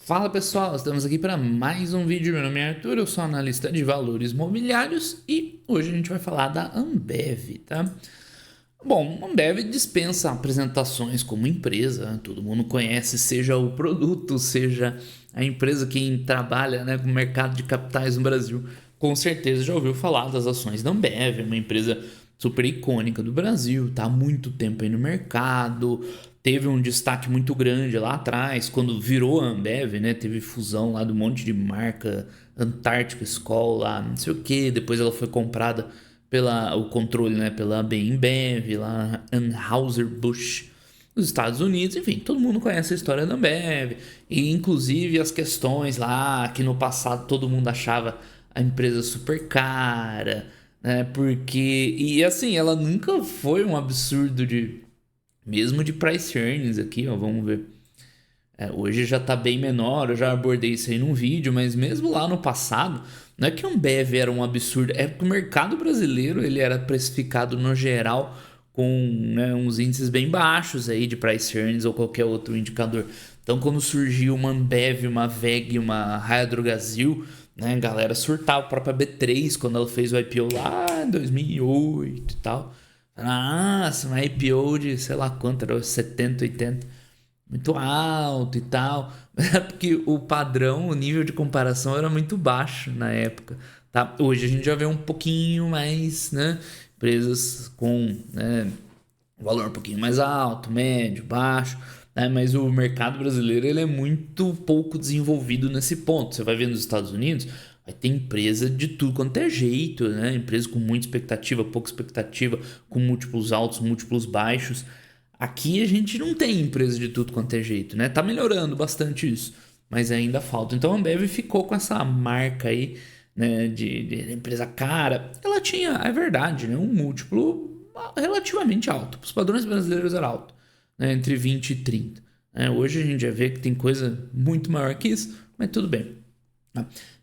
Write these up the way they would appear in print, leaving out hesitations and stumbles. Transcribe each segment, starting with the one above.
Fala pessoal, estamos aqui para mais um vídeo. Meu nome é Arthur, eu sou analista de valores mobiliários e hoje a gente vai falar da Ambev, tá? Bom, a Ambev dispensa apresentações como empresa, todo mundo conhece, seja o produto, seja a empresa quem trabalha, né, com o mercado de capitais no Brasil, com certeza já ouviu falar das ações da Ambev, é uma empresa super icônica do Brasil, tá há muito tempo aí no mercado, teve um destaque muito grande lá atrás, quando virou a Ambev, né, teve fusão lá de um monte de marca, Antártica, Skol lá, não sei o que, depois ela foi comprada pela o controle, né, pela Bembev, lá Anheuser-Busch, nos Estados Unidos, enfim, todo mundo conhece a história da Ambev, e inclusive as questões lá que no passado todo mundo achava a empresa super cara, né, porque, e assim, ela nunca foi um absurdo de, mesmo de price earnings aqui, ó, vamos ver. Hoje já está bem menor, eu já abordei isso aí num vídeo, mas mesmo lá no passado, não é que a Ambev era um absurdo, é que o mercado brasileiro ele era precificado no geral com, né, uns índices bem baixos aí de price earnings ou qualquer outro indicador. Então quando surgiu uma Ambev, uma VEG, uma Raia Drogasil, né, a galera surtava, a própria B3 quando ela fez o IPO lá em 2008 e tal. Nossa, uma IPO de sei lá quanto, era 70, 80, muito alto e tal, é porque o padrão, o nível de comparação era muito baixo na época, tá? Hoje a gente já vê um pouquinho mais, né, empresas com, né, um valor um pouquinho mais alto, médio, baixo, né? Mas o mercado brasileiro ele é muito pouco desenvolvido nesse ponto. Você vai ver nos Estados Unidos, vai ter empresa de tudo quanto é jeito, né? Empresa com muita expectativa, pouca expectativa, com múltiplos altos, múltiplos baixos. Aqui a gente não tem empresa de tudo quanto é jeito, né? Tá melhorando bastante isso, mas ainda falta. Então a Ambev ficou com essa marca aí, né, de empresa cara. Ela tinha, é verdade, né, um múltiplo relativamente alto. Os padrões brasileiros era alto, né, entre 20 e 30. Hoje a gente já vê que tem coisa muito maior que isso, mas tudo bem.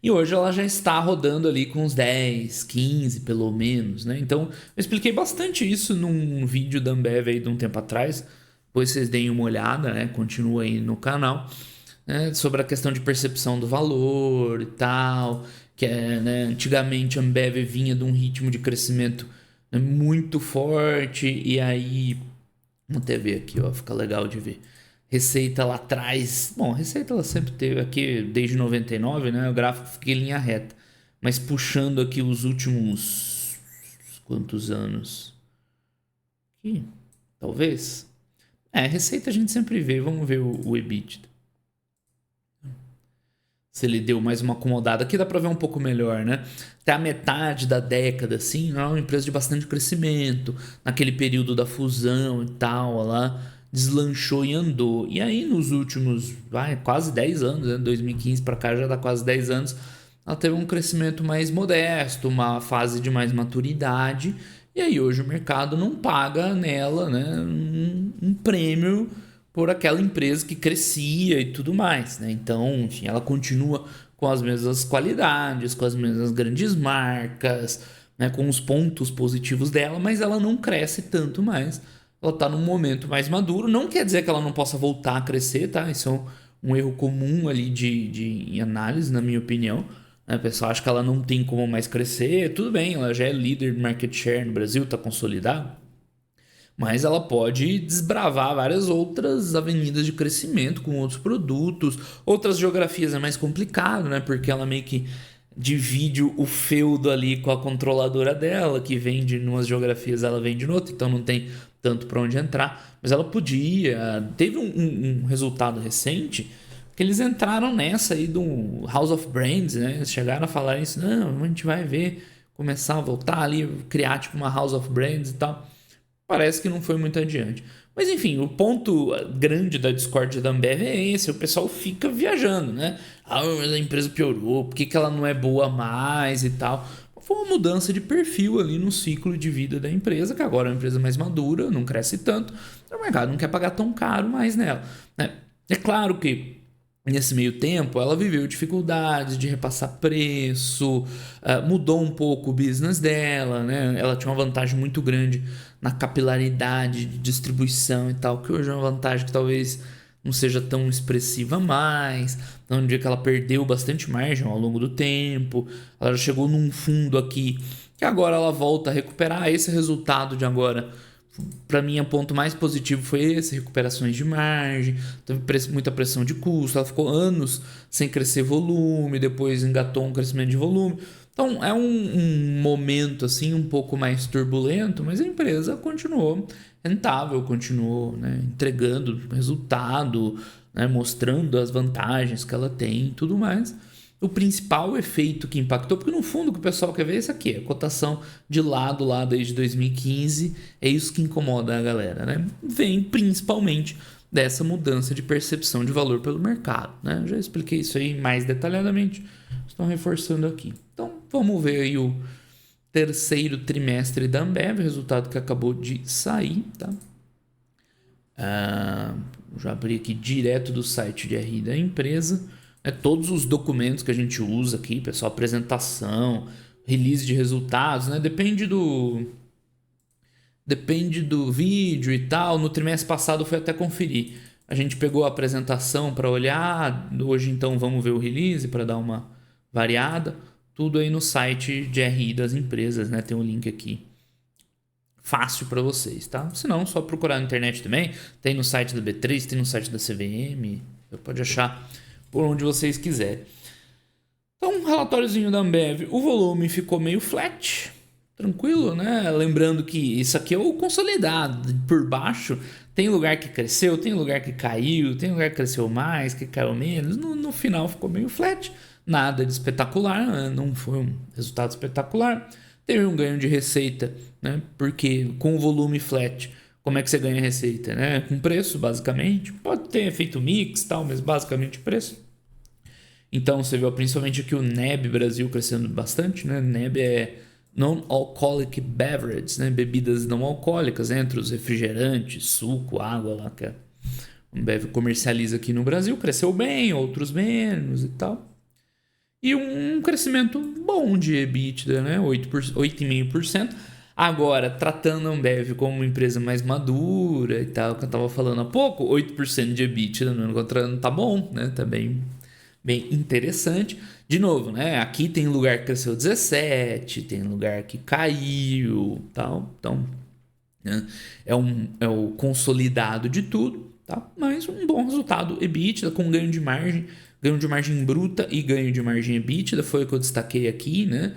E hoje ela já está rodando ali com uns 10, 15 pelo menos, né? Então eu expliquei bastante isso num vídeo da Ambev aí de um tempo atrás. Depois vocês deem uma olhada, né? Continua aí no canal, né? Sobre a questão de percepção do valor e tal. Que é, né? Antigamente a Ambev vinha de um ritmo de crescimento, né, muito forte. E aí, vamos até ver aqui, ó, fica legal de ver. Receita lá atrás. Bom, receita ela sempre teve aqui desde 99, né? O gráfico fica em linha reta. Mas puxando aqui os últimos. Quantos anos? Aqui, talvez. Receita a gente sempre vê. Vamos ver o EBITDA. Se ele deu mais uma acomodada. Aqui dá pra ver um pouco melhor, né? Até a metade da década, assim, é uma empresa de bastante crescimento. Naquele período da fusão e tal, lá deslanchou e andou. E aí, nos últimos, quase 10 anos, né? 2015 pra cá já dá quase 10 anos, ela teve um crescimento mais modesto, uma fase de mais maturidade. E aí, hoje o mercado não paga nela, né, um prêmio por aquela empresa que crescia e tudo mais, né? Então, enfim, ela continua com as mesmas qualidades, com as mesmas grandes marcas, né? Com os pontos positivos dela, mas ela não cresce tanto mais. Ela está num momento mais maduro. Não quer dizer que ela não possa voltar a crescer, tá? Isso é um erro comum ali de análise, na minha opinião. Né? O pessoal acha que ela não tem como mais crescer. Tudo bem, ela já é líder de market share no Brasil, está consolidado, mas ela pode desbravar várias outras avenidas de crescimento com outros produtos. Outras geografias é mais complicado, né? Porque ela meio que divide o feudo ali com a controladora dela, que vende em umas geografias, ela vende em outra, então não tem tanto para onde entrar. Mas ela podia. Teve um resultado recente que eles entraram nessa aí do House of Brands, né? Eles chegaram a falar isso, não, a gente vai ver, começar a voltar ali, criar tipo uma House of Brands e tal. Parece que não foi muito adiante. Mas enfim, o ponto grande da discórdia da Ambev é esse. O pessoal fica viajando, né? Mas a empresa piorou, por que, que ela não é boa mais e tal. Foi uma mudança de perfil ali no ciclo de vida da empresa, que agora é uma empresa mais madura, não cresce tanto. O mercado não quer pagar tão caro mais nela, né? É claro que nesse meio tempo, ela viveu dificuldades de repassar preço, mudou um pouco o business dela, né? Ela tinha uma vantagem muito grande na capilaridade de distribuição e tal, que hoje é uma vantagem que talvez não seja tão expressiva mais. Então, um dia que ela perdeu bastante margem ao longo do tempo, ela já chegou num fundo aqui que agora ela volta a recuperar. Esse resultado de agora, para mim, o ponto mais positivo foi esse: recuperações de margem, teve muita pressão de custo, ela ficou anos sem crescer volume, depois engatou um crescimento de volume. Então é um momento assim um pouco mais turbulento, mas a empresa continuou rentável, continuou, né, entregando resultado, né, mostrando as vantagens que ela tem e tudo mais. O principal efeito que impactou, porque no fundo o que o pessoal quer ver é isso aqui, a cotação de lado lá desde 2015, é isso que incomoda a galera, né? Vem principalmente dessa mudança de percepção de valor pelo mercado, né? Já expliquei isso aí mais detalhadamente, estão reforçando aqui. Então vamos ver aí o terceiro trimestre da Ambev, resultado que acabou de sair, tá? Já abri aqui direto do site de RI da empresa. Todos os documentos que a gente usa aqui, pessoal, apresentação, release de resultados, né? Depende do vídeo e tal. No trimestre passado eu fui até conferir. A gente pegou a apresentação para olhar, hoje então vamos ver o release para dar uma variada. Tudo aí no site de RI das empresas, né? Tem um link aqui fácil para vocês, tá? Se não, só procurar na internet também. Tem no site da B3, tem no site da CVM. Você pode achar por onde vocês quiserem. Então, um relatóriozinho da Ambev. O volume ficou meio flat, tranquilo, né? Lembrando que isso aqui é o consolidado. Por baixo, tem lugar que cresceu, tem lugar que caiu, tem lugar que cresceu mais, que caiu menos. No final ficou meio flat. Nada de espetacular, né? Não foi um resultado espetacular. Teve um ganho de receita, né? Porque com o volume flat, como é que você ganha receita, né? Com preço, basicamente. Pode ter efeito mix e tal, mas basicamente preço. Então você viu principalmente aqui o NEB Brasil crescendo bastante, né? NEB é Non-Alcoholic Beverage, né? Bebidas não alcoólicas, entre os refrigerantes, suco, água lá que a Ambev comercializa aqui no Brasil. Cresceu bem, outros menos e tal. E um crescimento bom de EBITDA, né? 8,5%. Agora, tratando a Ambev como uma empresa mais madura e tal, que eu estava falando há pouco, 8% de EBITDA no ano contra ano tá bom, né? Tá bem interessante. De novo, né? Aqui tem lugar que cresceu 17, tem lugar que caiu, tal. Então, né? É o consolidado de tudo, tá? Mas um bom resultado EBITDA com ganho de margem bruta e ganho de margem EBITDA, foi o que eu destaquei aqui, né?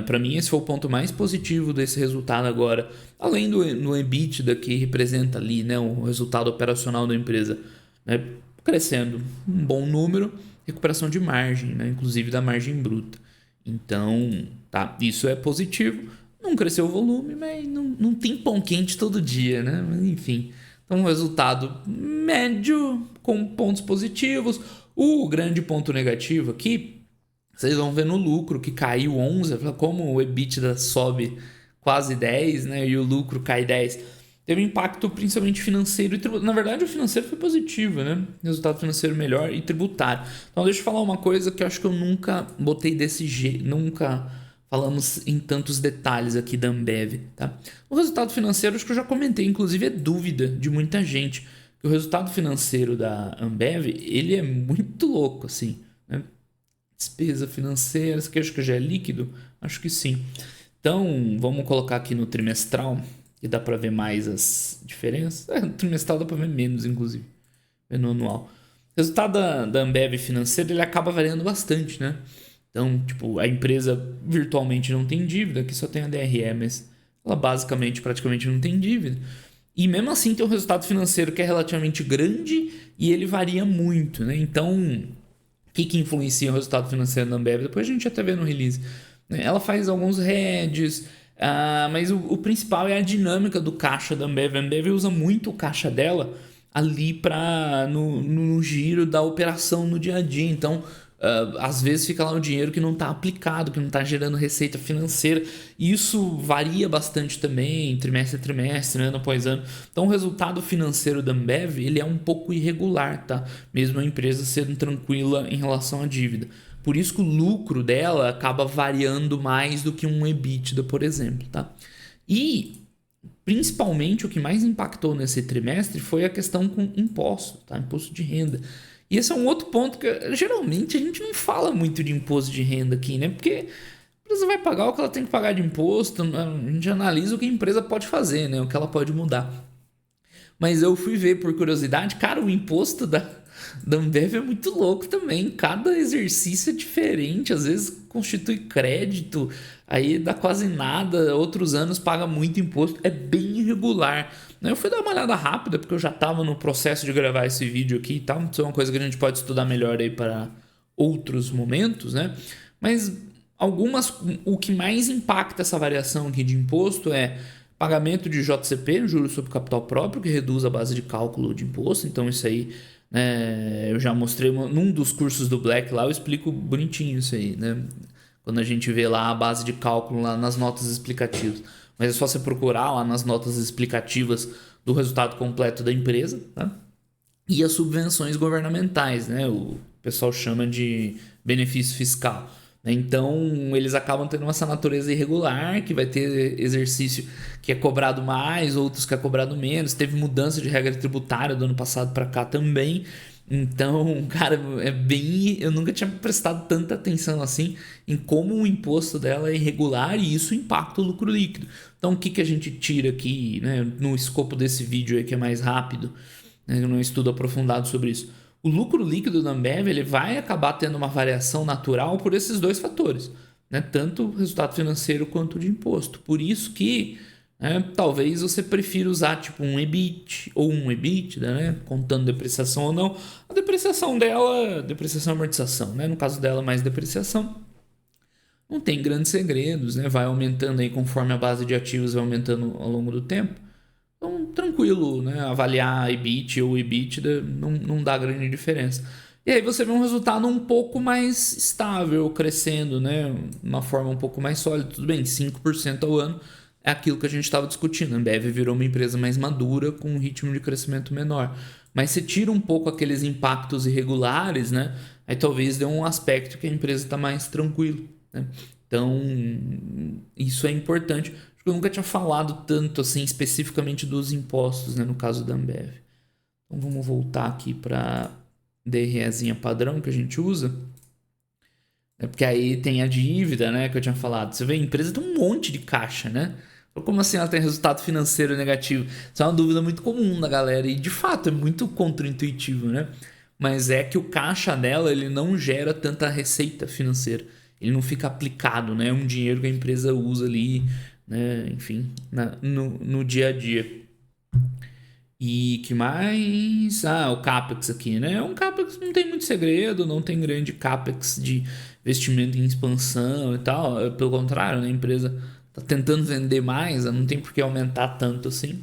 Para mim esse foi o ponto mais positivo desse resultado agora, além do EBITDA, que representa ali, né, o resultado operacional da empresa, né, crescendo um bom número, recuperação de margem, né, inclusive da margem bruta. Então, tá, isso é positivo. Não cresceu o volume, mas não tem pão quente todo dia, né? Mas enfim, então um resultado médio com pontos positivos. O grande ponto negativo aqui, vocês vão ver no lucro, que caiu 11, como o EBITDA sobe quase 10, né, e o lucro cai 10. Teve impacto principalmente financeiro e tributário. Na verdade, o financeiro foi positivo, né? Resultado financeiro melhor e tributário. Então, deixa eu falar uma coisa que eu acho que eu nunca botei desse jeito, nunca falamos em tantos detalhes aqui da Ambev, tá? O resultado financeiro, acho que eu já comentei, inclusive é dúvida de muita gente, que o resultado financeiro da Ambev, ele é muito louco, assim, né? Despesa financeira, isso aqui acho que já é líquido? Acho que sim. Então, vamos colocar aqui no trimestral, que dá para ver mais as diferenças. No trimestral dá para ver menos, inclusive, no anual. O resultado da Ambev financeiro, ele acaba variando bastante, né? Então, tipo, a empresa virtualmente não tem dívida, aqui só tem a DRE, mas ela basicamente, praticamente não tem dívida. E mesmo assim tem um resultado financeiro que é relativamente grande e ele varia muito, né? Então, o que influencia o resultado financeiro da Ambev? Depois a gente até vê no release. Ela faz alguns hedges, mas o principal é a dinâmica do caixa da Ambev. A Ambev usa muito o caixa dela ali no giro da operação no dia a dia. Então, às vezes fica lá um dinheiro que não está aplicado, que não está gerando receita financeira. E isso varia bastante também, trimestre a trimestre, ano após ano. Então o resultado financeiro da Ambev, ele é um pouco irregular, tá? Mesmo a empresa sendo tranquila em relação à dívida. Por isso que o lucro dela acaba variando mais do que um EBITDA, por exemplo, tá? E principalmente o que mais impactou nesse trimestre foi a questão com imposto, tá? Imposto de renda. E esse é um outro ponto que geralmente a gente não fala muito de imposto de renda aqui, né? Porque a empresa vai pagar o que ela tem que pagar de imposto, a gente analisa o que a empresa pode fazer, né? O que ela pode mudar. Mas eu fui ver por curiosidade, cara, o imposto da Ambev é muito louco também. Cada exercício é diferente, às vezes constitui crédito, aí dá quase nada, outros anos paga muito imposto, é bem irregular. Eu fui dar uma olhada rápida, porque eu já estava no processo de gravar esse vídeo aqui e tal, isso é uma coisa que a gente pode estudar melhor aí para outros momentos, né? Mas o que mais impacta essa variação aqui de imposto é pagamento de JCP, juros sobre capital próprio, que reduz a base de cálculo de imposto. Então isso aí, né, eu já mostrei num dos cursos do Black lá, eu explico bonitinho isso aí, né? Quando a gente vê lá a base de cálculo lá nas notas explicativas. Mas é só você procurar lá nas notas explicativas do resultado completo da empresa, tá? E as subvenções governamentais, né? O pessoal chama de benefício fiscal. Então, eles acabam tendo essa natureza irregular, que vai ter exercício que é cobrado mais, outros que é cobrado menos. Teve mudança de regra tributária do ano passado para cá também. Então, cara, é bem... Eu nunca tinha prestado tanta atenção assim em como o imposto dela é irregular e isso impacta o lucro líquido. Então, o que a gente tira aqui, né, no escopo desse vídeo aí que é mais rápido, né, eu não estudo aprofundado sobre isso. O lucro líquido da Ambev ele vai acabar tendo uma variação natural por esses dois fatores, né? Tanto o resultado financeiro quanto de imposto. Por isso que, né, talvez você prefira usar tipo um EBIT ou um EBITDA, né, contando depreciação ou não. A depreciação dela, depreciação e amortização, né? No caso dela, mais depreciação. Não tem grandes segredos, né? Vai aumentando aí conforme a base de ativos vai aumentando ao longo do tempo. Então, tranquilo, né? Avaliar EBIT ou EBITDA não dá grande diferença. E aí você vê um resultado um pouco mais estável, crescendo, né? Uma forma um pouco mais sólida. Tudo bem, 5% ao ano é aquilo que a gente estava discutindo. A Ambev virou uma empresa mais madura, com um ritmo de crescimento menor. Mas você tira um pouco aqueles impactos irregulares, né? Aí talvez dê um aspecto que a empresa está mais tranquila, né? Então, isso é importante. Eu nunca tinha falado tanto assim especificamente dos impostos, né, no caso da Ambev. Então vamos voltar aqui para DREzinha padrão que a gente usa. Porque aí tem a dívida, né, que eu tinha falado. Você vê, a empresa tem um monte de caixa, né? Como assim ela tem resultado financeiro negativo? Isso é uma dúvida muito comum da galera e de fato é muito contraintuitivo, né? Mas é que o caixa dela ele não gera tanta receita financeira. Ele não fica aplicado, né? É um dinheiro que a empresa usa ali, né? Enfim, no dia a dia. E que mais? Ah, o CAPEX aqui, né? Um CAPEX não tem muito segredo, não tem grande CAPEX de investimento em expansão e tal. Pelo contrário, né? A empresa está tentando vender mais, não tem por que aumentar tanto assim.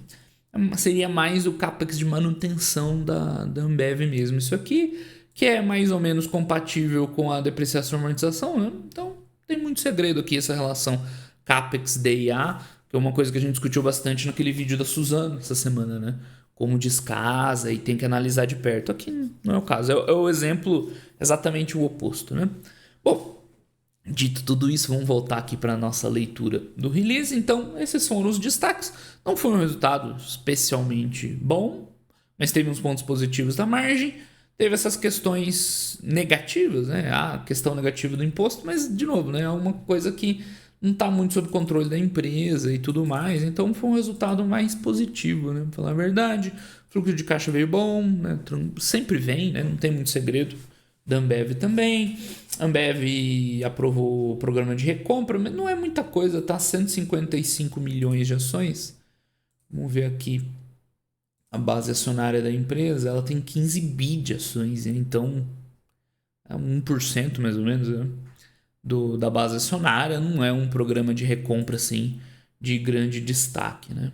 Seria mais o CAPEX de manutenção da Ambev mesmo. Isso aqui que é mais ou menos compatível com a depreciação e amortização, né? Então, tem muito segredo aqui essa relação CAPEX-DIA, que é uma coisa que a gente discutiu bastante naquele vídeo da Suzano essa semana, né? Como descasa e tem que analisar de perto. Aqui não é o caso, é o exemplo exatamente o oposto, né? Bom, dito tudo isso, vamos voltar aqui para a nossa leitura do release. Então, esses foram os destaques. Não foi um resultado especialmente bom, mas teve uns pontos positivos da margem. Teve essas questões negativas, né? A questão negativa do imposto, mas, de novo, né? É uma coisa que não está muito sob controle da empresa e tudo mais. Então, foi um resultado mais positivo, né? Pra falar a verdade. O fluxo de caixa veio bom, né? Sempre vem, né? Não tem muito segredo. Da Ambev também. A Ambev aprovou o programa de recompra, mas não é muita coisa, tá? 155 milhões de ações. Vamos ver aqui. A base acionária da empresa, ela tem 15 bi de ações, né? Então é 1% mais ou menos, né? Da base acionária. Não é um programa de recompra assim de grande destaque, né?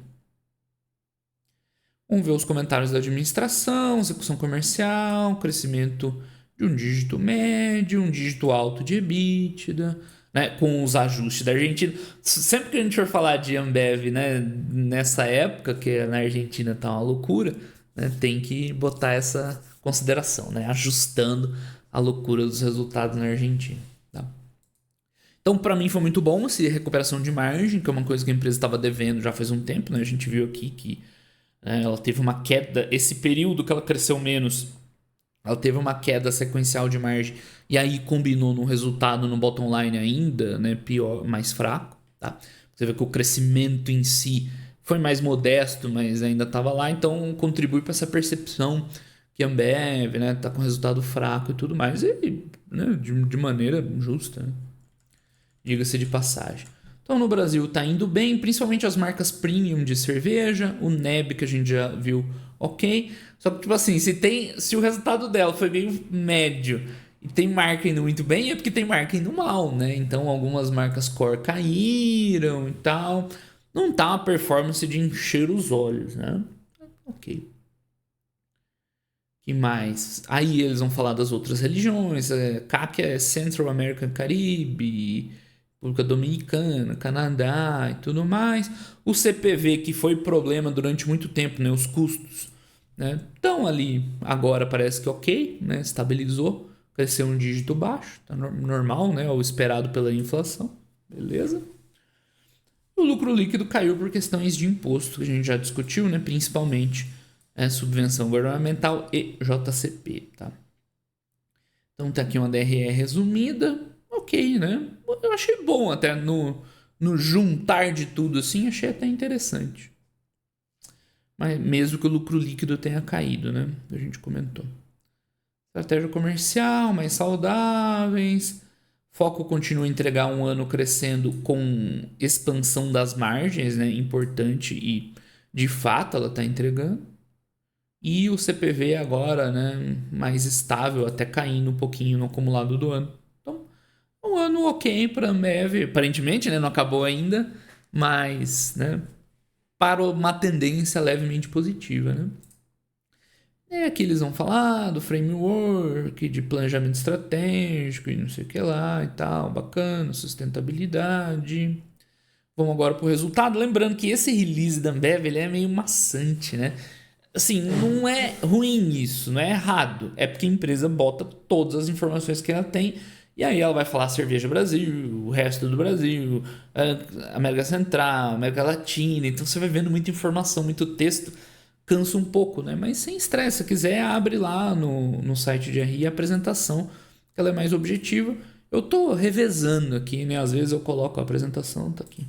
Vamos ver os comentários da administração, execução comercial, crescimento de um dígito médio, um dígito alto de EBITDA, né, com os ajustes da Argentina. Sempre que a gente for falar de Ambev, né, nessa época, que na Argentina tá uma loucura, né, tem que botar essa consideração, né, ajustando a loucura dos resultados na Argentina. Tá? Então, para mim foi muito bom essa recuperação de margem, que é uma coisa que a empresa estava devendo já faz um tempo, né? A gente viu aqui que ela teve uma queda, esse período que ela cresceu menos, ela teve uma queda sequencial de margem e aí combinou no resultado no bottom line ainda, né, pior, mais fraco, tá? Você vê que o crescimento em si foi mais modesto, mas ainda estava lá, então contribui para essa percepção que a Ambev, né, tá com resultado fraco e tudo mais, e né, de maneira justa, né? Diga-se de passagem. Então no Brasil tá indo bem, principalmente as marcas premium de cerveja, o Neb que a gente já viu, ok. Só que tipo assim, se o resultado dela foi meio médio e tem marca indo muito bem, é porque tem marca indo mal, né? Então algumas marcas core caíram e tal. Não tá uma performance de encher os olhos, né? Ok. Que mais? Aí eles vão falar das outras religiões. CAC é Central American Caribe, República Dominicana, Canadá e tudo mais. O CPV, que foi problema durante muito tempo, né? Os custos, né? Estão ali, agora parece que ok, né? Estabilizou, cresceu um dígito baixo, tá normal, né? O esperado pela inflação, beleza? O lucro líquido caiu por questões de imposto, que a gente já discutiu, né? Principalmente subvenção governamental e JCP, tá? Então tá aqui uma DRE resumida, ok, né? Eu achei bom até no juntar de tudo assim, achei até interessante. Mas mesmo que o lucro líquido tenha caído, né? A gente comentou. Estratégia comercial, mais saudáveis. Foco continua a entregar um ano crescendo com expansão das margens, né? Importante e de fato ela está entregando. E o CPV agora, né? Mais estável, até caindo um pouquinho no acumulado do ano. Então, um ano ok para a Ambev. Aparentemente, né? Não acabou ainda, mas, né? Para uma tendência levemente positiva, né? Aqui eles vão falar do framework, de planejamento estratégico e não sei o que lá e tal, bacana, sustentabilidade. Vamos agora pro resultado. Lembrando que esse release da Ambev ele é meio maçante, né? Assim, não é ruim isso, não é errado. É porque a empresa bota todas as informações que ela tem e aí ela vai falar Cerveja Brasil, o resto do Brasil, América Central, América Latina. Então você vai vendo muita informação, muito texto, cansa um pouco, né? Mas sem estresse, se quiser, abre lá no site de RI a apresentação, que ela é mais objetiva. Eu tô revezando aqui, né? Às vezes eu coloco a apresentação, tá aqui.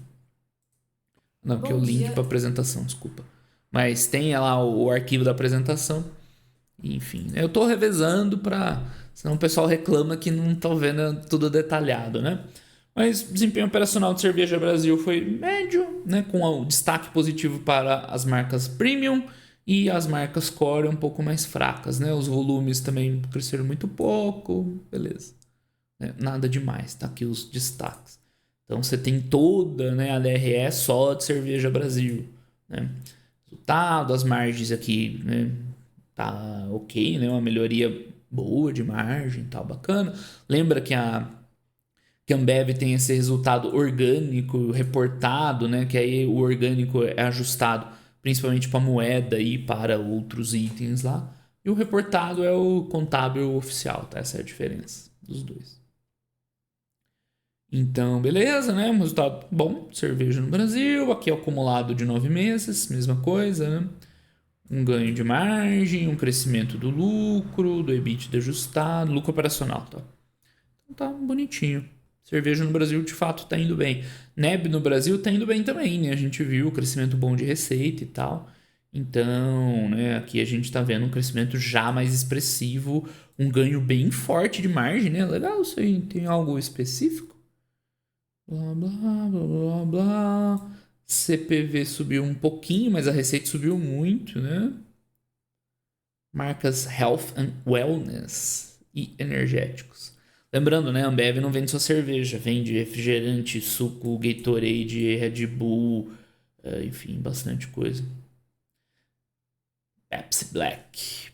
Não, aqui é o link para apresentação, desculpa. Mas tem lá o arquivo da apresentação. Enfim, eu tô revezando para senão o pessoal reclama que não tô vendo tudo detalhado, né? Mas o desempenho operacional de Cerveja Brasil foi médio, né? Com o destaque positivo para as marcas premium e as marcas core um pouco mais fracas, né? Os volumes também cresceram muito pouco, beleza. Nada demais, tá aqui os destaques. Então você tem toda, né, a DRE só de Cerveja Brasil, né? Resultado, as margens aqui, né, tá ok, né? Uma melhoria boa de margem, tá bacana. Lembra que a Ambev tem esse resultado orgânico reportado, né? Que aí o orgânico é ajustado principalmente para moeda e para outros itens lá. E o reportado é o contábil oficial, tá? Essa é a diferença dos dois. Então, beleza, né? Um resultado bom, cerveja no Brasil. Aqui é o acumulado de 9 meses, mesma coisa, né? Um ganho de margem, um crescimento do lucro, do EBITDA ajustado, lucro operacional, tá? Então tá bonitinho. Cerveja no Brasil, de fato, tá indo bem. Neb no Brasil tá indo bem também, né? A gente viu o crescimento bom de receita e tal. Então, né, aqui a gente tá vendo um crescimento já mais expressivo, um ganho bem forte de margem, né? Legal isso aí. Tem algo específico? Blá, blá, blá, blá, blá. CPV subiu um pouquinho, mas a receita subiu muito, né? Marcas Health and Wellness e energéticos. Lembrando, né? A Ambev não vende só cerveja, vende refrigerante, suco, Gatorade, Red Bull, enfim, bastante coisa. Pepsi Black.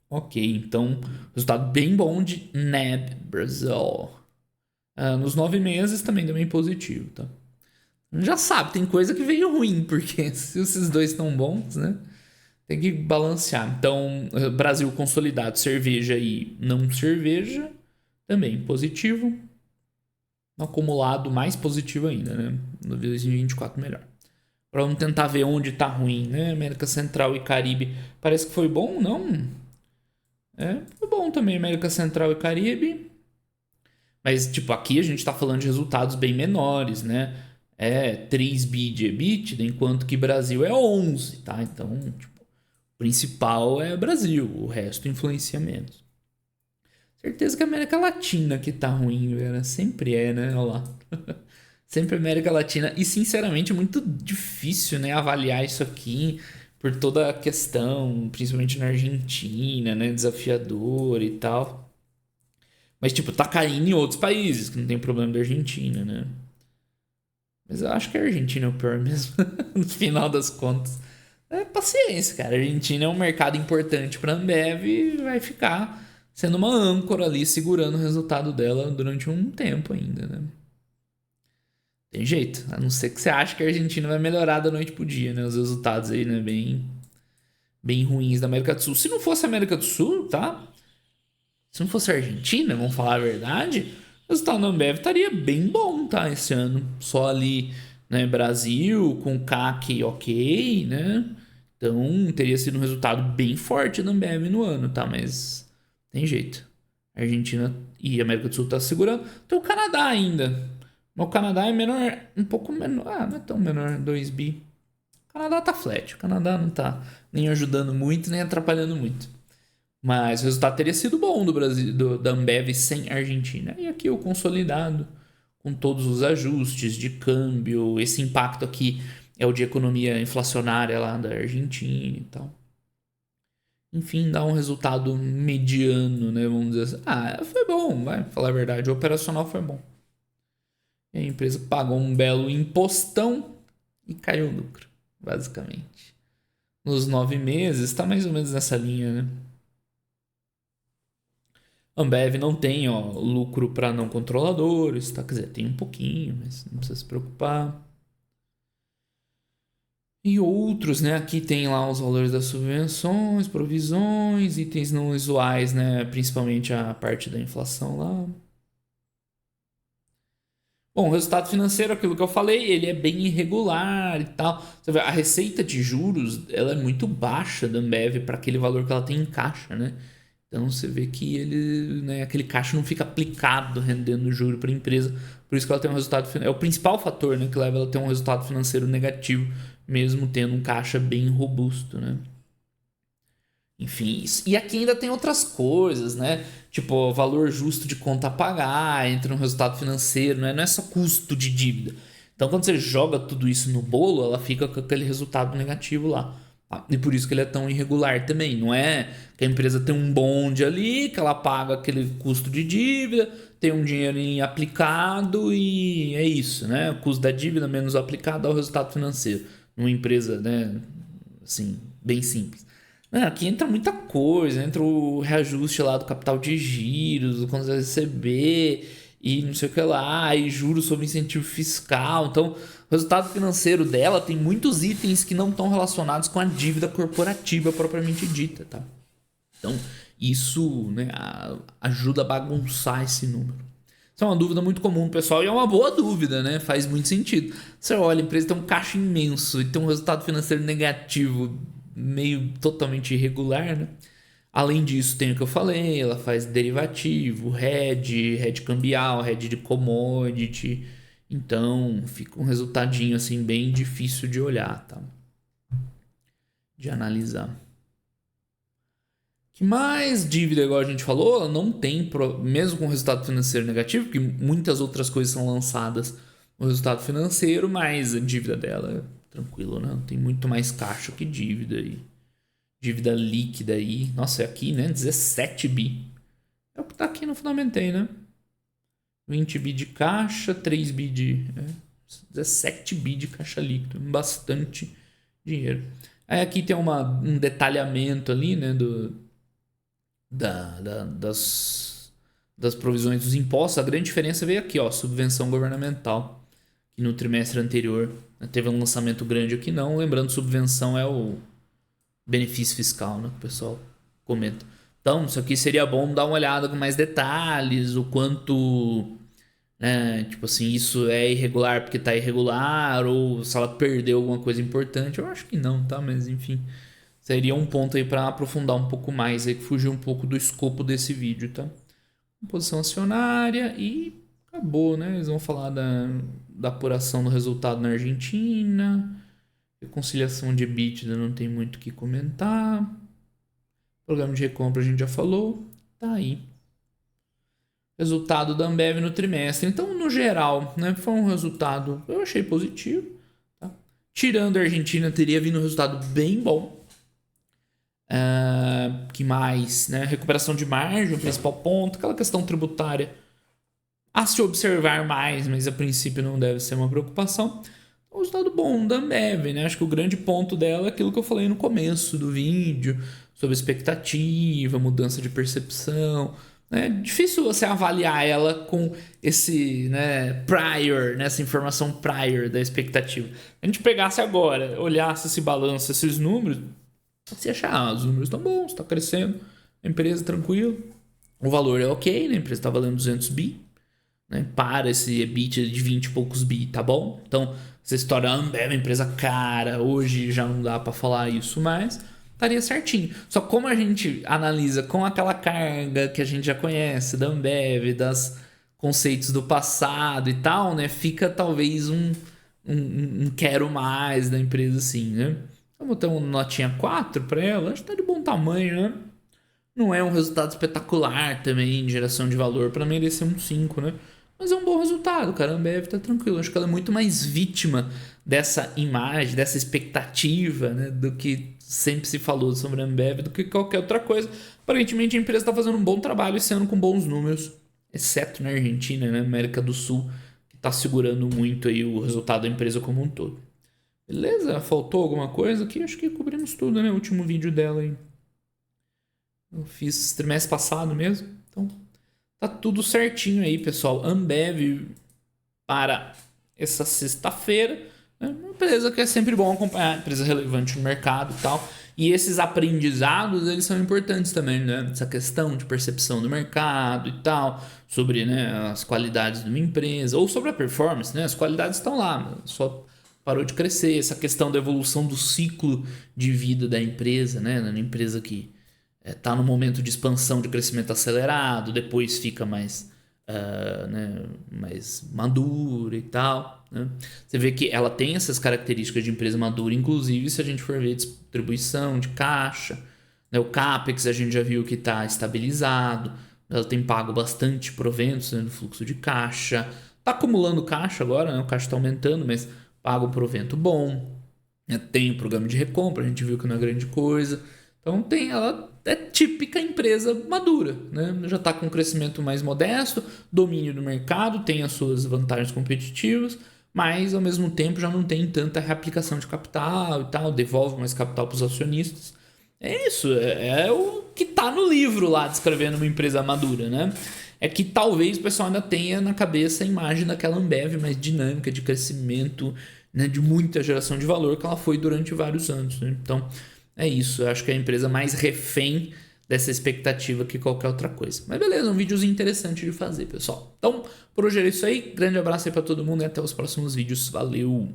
Ok, então, resultado bem bom de NAB Brasil. Nos 9 meses também deu bem positivo, tá? Já sabe, tem coisa que veio ruim, porque se esses dois estão bons, né? Tem que balancear. Então, Brasil consolidado, cerveja e não cerveja, também positivo. no acumulado mais positivo ainda, né? No 2024 melhor. Agora vamos tentar ver onde tá ruim, né? América Central e Caribe. Parece que foi bom, não? Foi bom também América Central e Caribe. Mas, tipo, aqui a gente tá falando de resultados bem menores, né? 3 bi de EBITDA, enquanto que Brasil é 11, tá? Então, tipo, o principal é Brasil, o resto influencia menos. Certeza que a América Latina que tá ruim, velho. Sempre né? Olha lá. Sempre América Latina. E, sinceramente, é muito difícil, né, avaliar isso aqui por toda a questão, principalmente na Argentina, né? Desafiador e tal. Mas, tipo, tá caindo em outros países, que não tem problema da Argentina, né? Mas eu acho que a Argentina é o pior mesmo, no final das contas. Paciência, cara. A Argentina é um mercado importante pra Ambev e vai ficar sendo uma âncora ali, segurando o resultado dela durante um tempo ainda, né? Tem jeito. A não ser que você ache que a Argentina vai melhorar da noite pro dia, né? Os resultados aí, né? Bem ruins da América do Sul. Se não fosse a América do Sul, tá? Se não fosse a Argentina, vamos falar a verdade, o resultado da Ambev estaria bem bom, tá? Esse ano. Só ali, né? Brasil, com CAC ok, né? Então, teria sido um resultado bem forte da Ambev no ano, tá? Mas tem jeito. A Argentina e a América do Sul tá segurando. Tem o Canadá ainda. Mas o Canadá é menor, um pouco menor. Não é tão menor, 2 bi. O Canadá tá flat. O Canadá não tá nem ajudando muito, nem atrapalhando muito. Mas o resultado teria sido bom do Brasil, da Ambev sem Argentina. E aqui o consolidado, com todos os ajustes de câmbio. Esse impacto aqui é o de economia inflacionária lá da Argentina e tal. Enfim, dá um resultado mediano, né? Vamos dizer assim. Foi bom, vai falar a verdade. O operacional foi bom. E a empresa pagou um belo impostão e caiu o lucro, basicamente. Nos 9 meses, está mais ou menos nessa linha, né? Ambev não tem lucro para não controladores, tá? Quer dizer, tem um pouquinho, mas não precisa se preocupar. E outros, né? Aqui tem lá os valores das subvenções, provisões, itens não usuais, né? Principalmente a parte da inflação lá. Bom, o resultado financeiro, aquilo que eu falei, ele é bem irregular e tal. Você vê, a receita de juros, ela é muito baixa da Ambev para aquele valor que ela tem em caixa, né? Então você vê que ele, né, aquele caixa não fica aplicado rendendo juro para a empresa. Por isso que ela tem um resultado financeiro. É o principal fator, né, que leva ela a ter um resultado financeiro negativo, mesmo tendo um caixa bem robusto, né? Enfim, e aqui ainda tem outras coisas, né? Tipo, valor justo de conta a pagar, entra no resultado financeiro, né? Não é só custo de dívida. Então, quando você joga tudo isso no bolo, ela fica com aquele resultado negativo lá. Tá? E por isso que ele é tão irregular também. Não é que a empresa tem um bonde ali, que ela paga aquele custo de dívida, tem um dinheirinho aplicado e é isso, né? O custo da dívida menos o aplicado é o resultado financeiro. Numa empresa, né? Assim, bem simples. Aqui entra muita coisa, entra o reajuste lá do capital de giros, do quanto vai receber, e não sei o que lá, e juros sobre incentivo fiscal. Então, o resultado financeiro dela tem muitos itens que não estão relacionados com a dívida corporativa propriamente dita, tá? Então, isso, né, ajuda a bagunçar esse número. Isso é uma dúvida muito comum, pessoal, e é uma boa dúvida, né? Faz muito sentido. Você olha, a empresa tem um caixa imenso e tem um resultado financeiro negativo, meio totalmente irregular, né? Além disso, tem o que eu falei, ela faz derivativo, hedge cambial, hedge de commodity. Então, fica um resultadinho assim bem difícil de olhar, tá? De analisar. Que mais dívida, igual a gente falou, ela não tem, mesmo com resultado financeiro negativo, porque muitas outras coisas são lançadas no resultado financeiro, mas a dívida dela é tranquilo, né? Tem muito mais caixa que dívida e dívida líquida aí. Nossa, é aqui, né? 17 bi. É o que tá aqui no Fundamentei, né? 20 bi de caixa, 3 bi de... 17 bi de caixa líquido. Bastante dinheiro. Aí aqui tem um detalhamento ali, né? Das provisões dos impostos. A grande diferença veio aqui, ó, subvenção governamental, que no trimestre anterior, né, teve um lançamento grande aqui não. Lembrando, subvenção é o benefício fiscal, né, que o pessoal comenta. Então, isso aqui seria bom dar uma olhada com mais detalhes, o quanto, né? Tipo assim, isso é irregular porque tá irregular, ou se ela perdeu alguma coisa importante. Eu acho que não, tá? Mas enfim, seria um ponto aí para aprofundar um pouco mais, aí que fugir um pouco do escopo desse vídeo, tá? Composição acionária e acabou, né? Eles vão falar da apuração do resultado na Argentina. Reconciliação de EBITDA não tem muito o que comentar. Programa de recompra a gente já falou. Tá aí. Resultado da Ambev no trimestre. Então, no geral, né, foi um resultado eu achei positivo. Tá? Tirando a Argentina, teria vindo um resultado bem bom. Que mais? Né? Recuperação de margem, o principal ponto. Aquela questão tributária a se observar mais, mas a princípio não deve ser uma preocupação. Um resultado bom da Ambev, né? Acho que o grande ponto dela é aquilo que eu falei no começo do vídeo, sobre expectativa, mudança de percepção. É difícil você avaliar ela com esse, né, prior, né, essa informação prior da expectativa. Se a gente pegasse agora, olhasse esse balanço, esses números, você achar, os números estão bons, está crescendo, a empresa tranquilo, o valor é ok, né? A empresa está valendo 200 bi, né? Para esse EBITDA de 20 e poucos bi, tá bom? Então, essa história Ambev é uma empresa cara, hoje já não dá para falar isso, mas estaria certinho. Só como a gente analisa com aquela carga que a gente já conhece da Ambev, das conceitos do passado e tal, né? Fica talvez um quero mais da empresa assim, né? Vamos ter uma notinha 4 para ela, acho que tá de bom tamanho, né? Não é um resultado espetacular também de geração de valor para merecer um 5, né? Mas é um bom resultado, cara. A Ambev tá tranquilo. Acho que ela é muito mais vítima dessa imagem, dessa expectativa, né? Do que sempre se falou sobre a Ambev, do que qualquer outra coisa. Aparentemente a empresa está fazendo um bom trabalho esse ano com bons números, exceto na Argentina, né? América do Sul, que tá segurando muito aí o resultado da empresa como um todo. Beleza? Faltou alguma coisa aqui? Acho que cobrimos tudo, né? O último vídeo dela aí. Eu fiz trimestre passado mesmo. Então, tá tudo certinho aí, pessoal. Ambev para essa sexta-feira. É uma empresa que é sempre bom acompanhar. Empresa relevante no mercado e tal. E esses aprendizados, eles são importantes também, né? Essa questão de percepção do mercado e tal. Sobre, né, as qualidades de uma empresa. Ou sobre a performance, né? As qualidades estão lá, só parou de crescer. Essa questão da evolução do ciclo de vida da empresa, né? Na empresa que está no momento de expansão, de crescimento acelerado, depois fica mais, né, mais madura e tal. Né? Você vê que ela tem essas características de empresa madura, inclusive se a gente for ver distribuição de caixa, né? O CAPEX a gente já viu que está estabilizado, ela tem pago bastante proventos, né, no fluxo de caixa, está acumulando caixa agora, né? O caixa está aumentando, mas paga um provento bom, né? Tem o programa de recompra, a gente viu que não é grande coisa. Então ela é típica empresa madura, né? Já está com um crescimento mais modesto, domínio do mercado, tem as suas vantagens competitivas, mas ao mesmo tempo já não tem tanta reaplicação de capital e tal, devolve mais capital para os acionistas. É isso, é o que está no livro lá descrevendo uma empresa madura, né? É que talvez o pessoal ainda tenha na cabeça a imagem daquela Ambev mais dinâmica, de crescimento, né, de muita geração de valor que ela foi durante vários anos, né? Então é isso, eu acho que é a empresa mais refém dessa expectativa que qualquer outra coisa. Mas beleza, um videozinho interessante de fazer, pessoal. Então, por hoje é isso aí. Grande abraço aí pra todo mundo e até os próximos vídeos. Valeu!